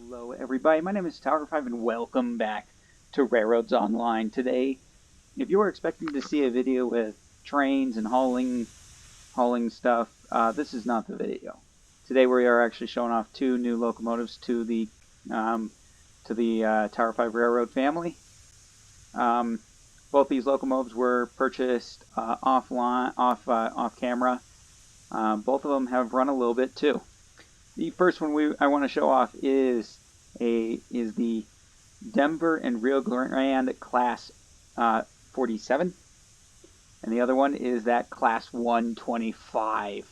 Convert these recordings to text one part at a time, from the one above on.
Hello everybody, my name is Tower5 and welcome back to Railroads Online. Today, if you were expecting to see a video with trains and hauling stuff, this is not the video. Today we are actually showing off two new locomotives to the Tower5 Railroad family. Both these locomotives were purchased off camera. Both of them have run a little bit too. The first one I want to show off is the Denver and Rio Grande Class 47, and the other one is that Class 125.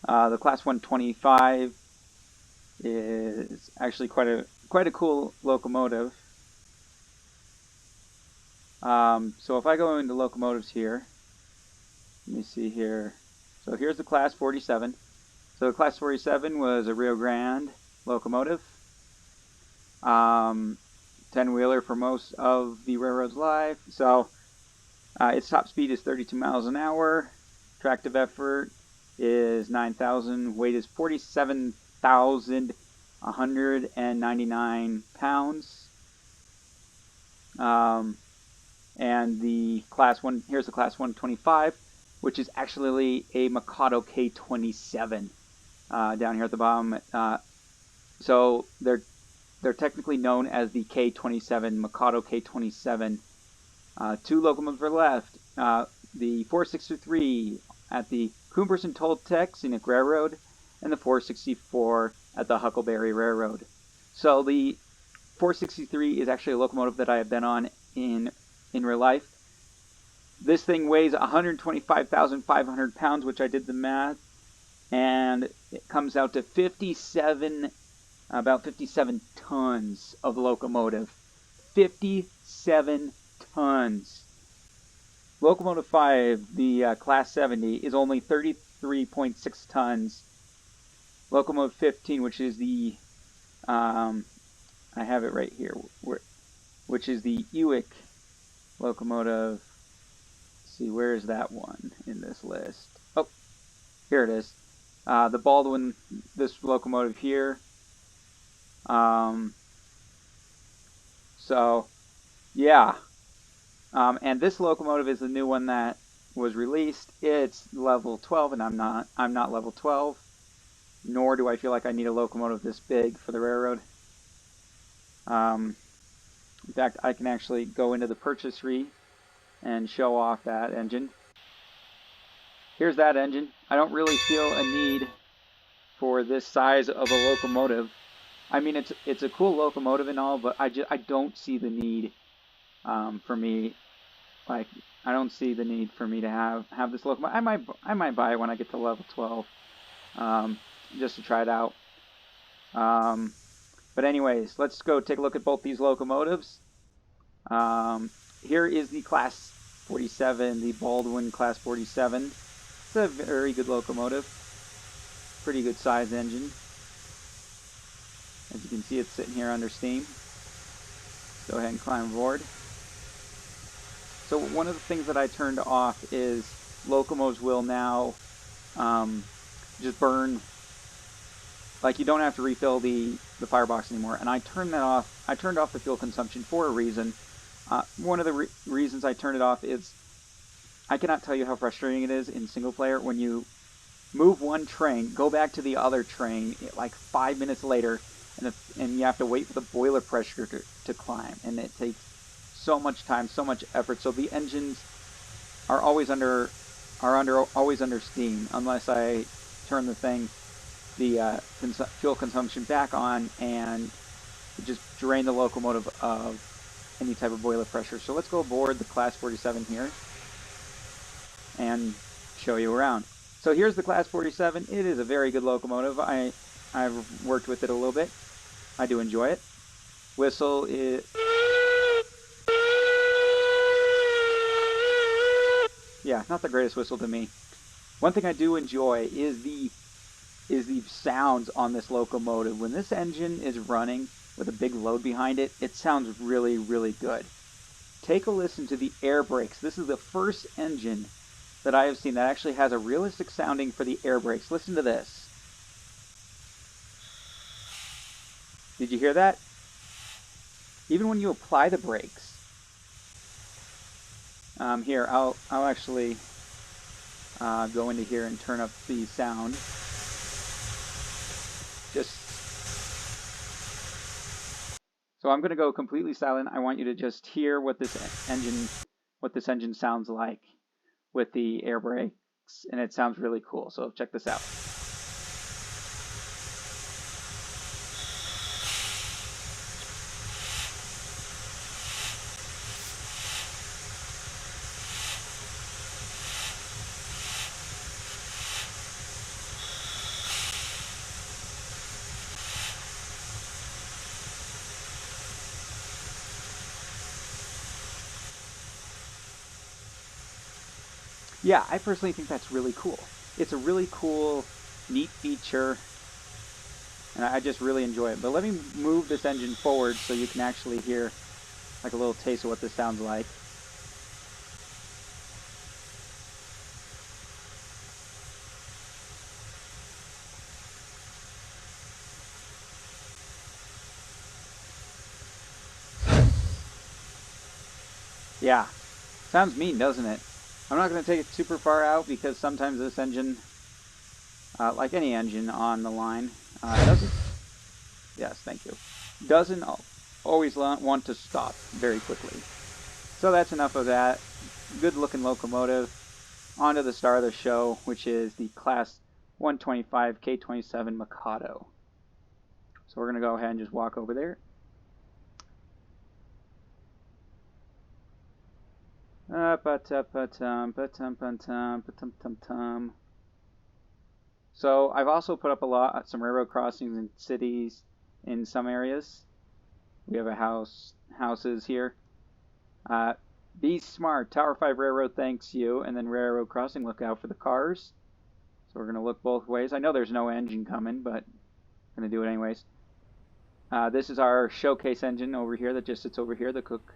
The Class 125 is actually quite a cool locomotive. So if I go into locomotives here, let me see here. So here's the Class 47. So the Class 47 was a Rio Grande locomotive, 10-wheeler for most of the railroad's life. So its top speed is 32 miles an hour, tractive effort is 9,000, weight is 47,199 pounds. And the here's the Class 125, which is actually a Mikado K27. Down here at the bottom, so they're technically known as the K27, Mikado K27. Two locomotives are left. The 463 at the Cumberson Toltec Scenic Railroad, and the 464 at the Huckleberry Railroad. So the 463 is actually a locomotive that I have been on in real life. This thing weighs 125,500 pounds, which I did the math, and it comes out to about 57 tons of locomotive. 57 tons. Locomotive 5, the Class 70, is only 33.6 tons. Locomotive 15, which is the, I have it right here, which is the Ewick locomotive. Let's see, where is that one in this list? Oh, here it is. The Baldwin, this locomotive here. So, yeah. And this locomotive is the new one that was released. It's level 12, and I'm not level 12. Nor do I feel like I need a locomotive this big for the railroad. In fact, I can actually go into the purchase tree and show off that engine. Here's that engine. I don't really feel a need for this size of a locomotive. I mean, it's a cool locomotive and all, but I don't see the need for me. Like, I don't see the need for me to have this locomotive. I might buy it when I get to level 12, just to try it out. But anyways, let's go take a look at both these locomotives. Here is the Class 47, the Baldwin Class 47. It's a very good locomotive. Pretty good size engine. As you can see, it's sitting here under steam. Go ahead and climb aboard. So one of the things that I turned off is locomotives will now just burn. Like, you don't have to refill the firebox anymore. And I turned that off. I turned off the fuel consumption for a reason. One of the reasons I turned it off is I cannot tell you how frustrating it is in single player when you move one train, go back to the other train like 5 minutes later, and you have to wait for the boiler pressure to climb, and it takes so much time, so much effort. So the engines are always under steam unless I turn the fuel consumption back on and just drain the locomotive of any type of boiler pressure. So let's go aboard the Class 47 here and show you around. So here's the Class 47. It is a very good locomotive. I've worked with it a little bit. I do enjoy it. Whistle is... yeah, not the greatest whistle to me. One thing I do enjoy is the sounds on this locomotive. When this engine is running with a big load behind it, it sounds really, really good. Take a listen to the air brakes. This is the first engine that I have seen that actually has a realistic sounding for the air brakes. Listen to this. Did you hear that? Even when you apply the brakes. Here, I'll actually go into here and turn up the sound. Just so I'm going to go completely silent. I want you to just hear what this engine sounds like with the air brakes, and it sounds really cool. So check this out. Yeah, I personally think that's really cool. It's a really cool, neat feature, and I just really enjoy it. But let me move this engine forward so you can actually hear like a little taste of what this sounds like. Yeah, sounds mean, doesn't it? I'm not going to take it super far out because sometimes this engine, like any engine on the line, doesn't. Yes, thank you. Doesn't always want to stop very quickly. So that's enough of that. Good looking locomotive. On to the star of the show, which is the Class 125 K27 Mikado. So we're going to go ahead and just walk over there. So I've also put up some railroad crossings in cities in some areas. We have houses here. Be smart. Tower 5 Railroad thanks you. And then railroad crossing, look out for the cars. So we're going to look both ways. I know there's no engine coming, but I'm going to do it anyways. This is our showcase engine over here that just sits over here. The Cook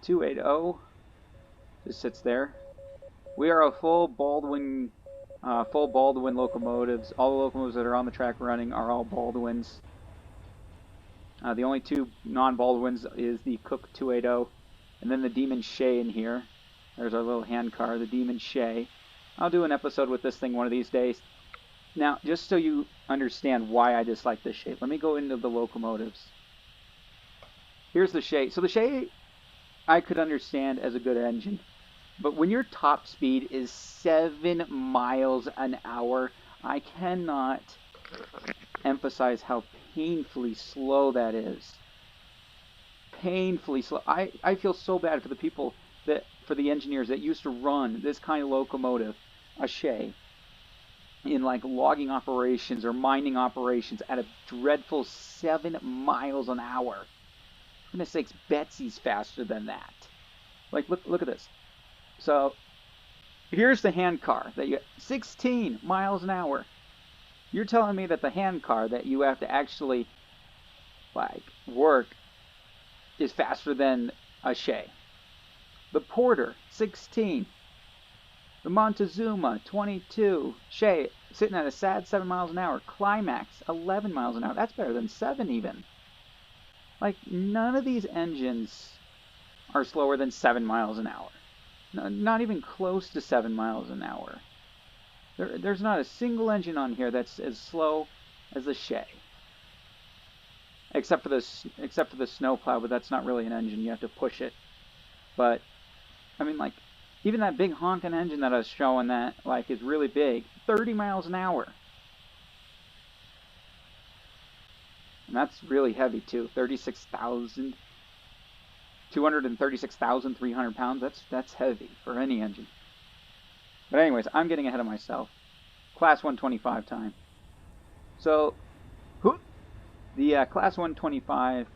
280 just sits there. We are a full Baldwin locomotives. All the locomotives that are on the track running are all Baldwins. The only two non-Baldwins is the Cook 280 and then the Demon Shay in here. There's our little hand car, the Demon Shay. I'll do an episode with this thing one of these days. Now, just so you understand why I dislike this shape, let me go into the locomotives. Here's the Shay. So the Shay I could understand as a good engine, but when your top speed is 7 miles an hour, I cannot emphasize how painfully slow that is. Painfully slow. I feel so bad for the people for the engineers that used to run this kind of locomotive, a Shay, in like logging operations or mining operations at a dreadful 7 miles an hour. For goodness sakes, Betsy's faster than that. Like, look at this. So, here's the hand car that you 16 miles an hour. You're telling me that the hand car that you have to actually like work is faster than a Shay. The Porter 16. The Montezuma 22. Shay sitting at a sad 7 miles an hour. Climax 11 miles an hour. That's better than 7 even. Like, none of these engines are slower than 7 miles an hour. No, not even close to 7 miles an hour. There's not a single engine on here that's as slow as the Shay. Except for the snowplow, but that's not really an engine. You have to push it. But I mean, like, even that big honking engine that I was showing that like is really big, 30 miles an hour. And that's really heavy too. 236,300 pounds. That's heavy for any engine. But anyways, I'm getting ahead of myself. Class 125 time. So, the Class 125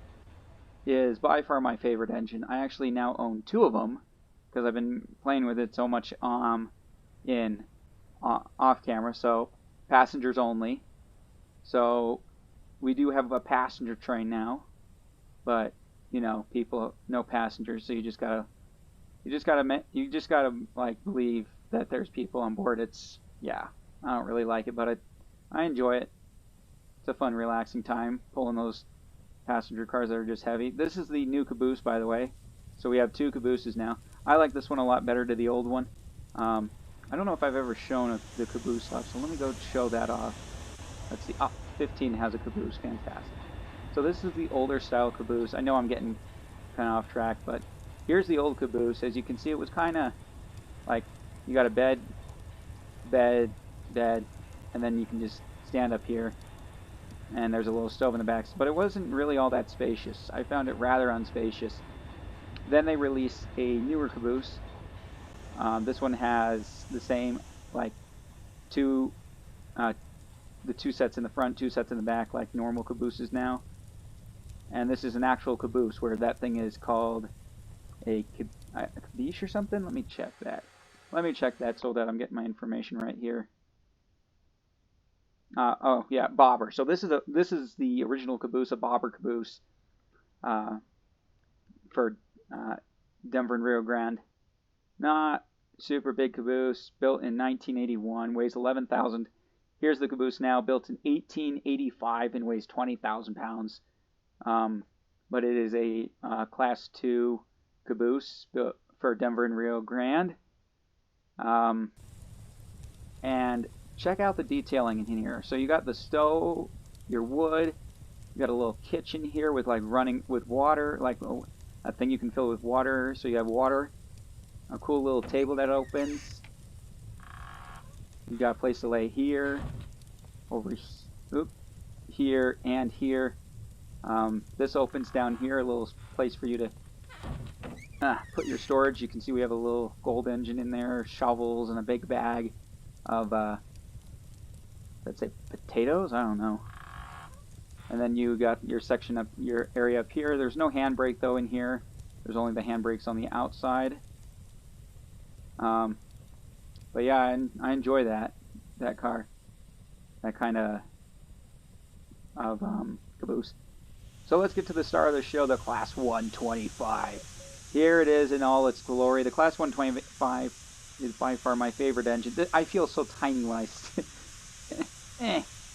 is by far my favorite engine. I actually now own 2 of them because I've been playing with it so much in off camera. So, passengers only. So, we do have a passenger train now, but you know, people no passengers, so you just gotta like believe that there's people on board. Yeah, I don't really like it, but I enjoy it. It's a fun, relaxing time pulling those passenger cars that are just heavy. This is the new caboose, by the way. So we have two cabooses now. I like this one a lot better to the old one. Um, I don't know if I've ever shown the caboose stuff, so let me go show that off. Let's see. Oh, 15 has a caboose. Fantastic. So this is the older style caboose. I know I'm getting kind of off track, but here's the old caboose. As you can see, it was kind of like you got a bed, bed, bed, and then you can just stand up here, and there's a little stove in the back. But it wasn't really all that spacious. I found it rather unspacious. Then they released a newer caboose. This one has the same, like, two, the two sets in the front, two sets in the back, like normal cabooses now. And this is an actual caboose, where that thing is called a caboose or something. Let me check that. Let me check that so that I'm getting my information right here. Oh yeah, bobber. So this is the original caboose, a bobber caboose, uh, for Denver and Rio Grande. Not super big caboose, built in 1981, weighs 11,000. Here's the caboose now, built in 1885 and weighs 20,000 pounds. But it is a Class 2 caboose built for Denver and Rio Grande. And check out the detailing in here. So you got the stove, your wood, you got a little kitchen here with like running with water, like a thing you can fill with water, so you have water. A cool little table that opens. You got a place to lay here, over here, and here. This opens down here, a little place for you to put your storage. You can see we have a little gold engine in there, shovels, and a big bag of, let's say potatoes? I don't know. And then you got your section up, your area up here. There's no handbrake though in here. There's only the handbrakes on the outside. But yeah, I enjoy that car, that kind of caboose. So let's get to the star of the show, the Class 125. Here it is in all its glory. The Class 125 is by far my favorite engine. I feel so tiny when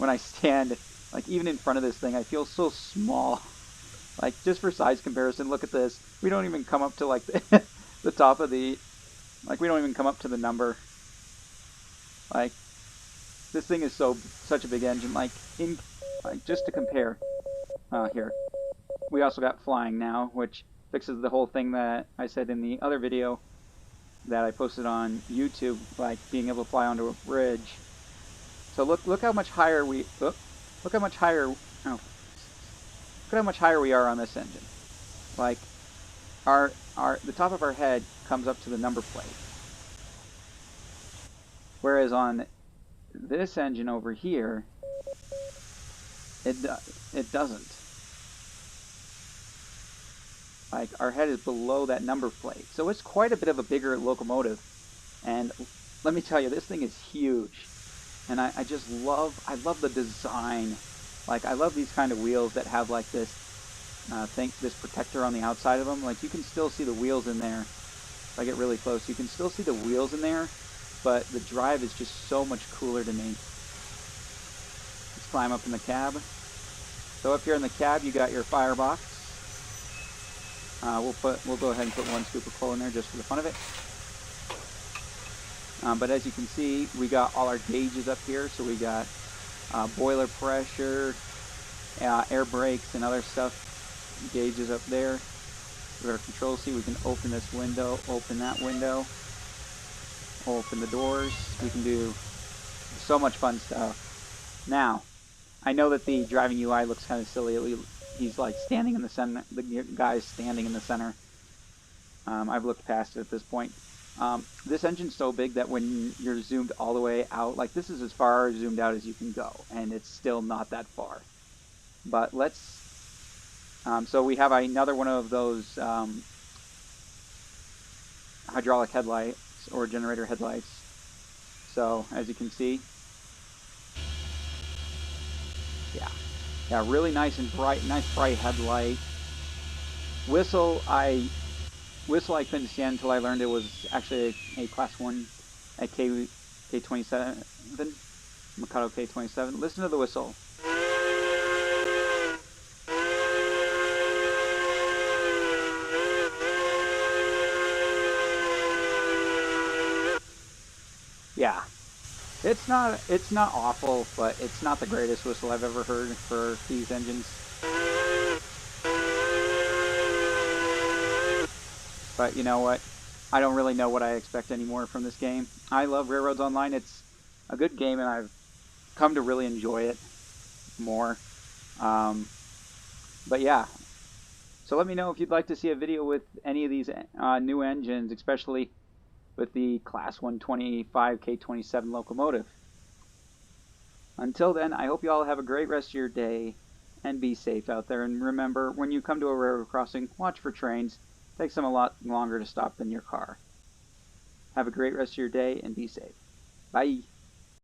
I stand, like even in front of this thing, I feel so small. Like just for size comparison, look at this. We don't even come up to like the top of the, like we don't even come up to the number. Like this thing is such a big engine. Like just to compare, here we also got flying now, which fixes the whole thing that I said in the other video that I posted on YouTube, like being able to fly onto a bridge. So look how much higher we look how much higher look how much higher we are on this engine. Like the top of our head comes up to the number plate, whereas on this engine over here it doesn't. Like our head is below that number plate, so it's quite a bit of a bigger locomotive. And let me tell you, this thing is huge, and I love the design. Like I love these kind of wheels that have like this this protector on the outside of them. Like you can still see the wheels in there. If I get really close, you can still see the wheels in there, but the drive is just so much cooler to me. Let's climb up in the cab. So up here in the cab, you got your firebox. We'll go ahead and put one scoop of coal in there just for the fun of it. But as you can see, we got all our gauges up here. So we got boiler pressure, air brakes, and other stuff. Gauges up there. We got our control seat. We can open this window, open that window, open the doors. We can do so much fun stuff. Now, I know that the driving UI looks kind of silly. He's like standing in the center. The guy's standing in the center. I've looked past it at this point. This engine's so big that when you're zoomed all the way out, like this is as far zoomed out as you can go, and it's still not that far. But let's. So we have another one of those hydraulic headlights or generator headlights. So as you can see, yeah, really nice and bright, nice bright headlight. Whistle I couldn't stand until I learned it was actually a Class 1 at K27, Mikado K27. Listen to the whistle. Yeah, it's not awful, but it's not the greatest whistle I've ever heard for these engines. But you know what? I don't really know what I expect anymore from this game. I love Railroads Online. It's a good game, and I've come to really enjoy it more. Um, but yeah, so let me know if you'd like to see a video with any of these new engines, especially with the Class 125 K27 locomotive. Until then, I hope you all have a great rest of your day and be safe out there. And remember, when you come to a railroad crossing, watch for trains. It takes them a lot longer to stop than your car. Have a great rest of your day and be safe. Bye.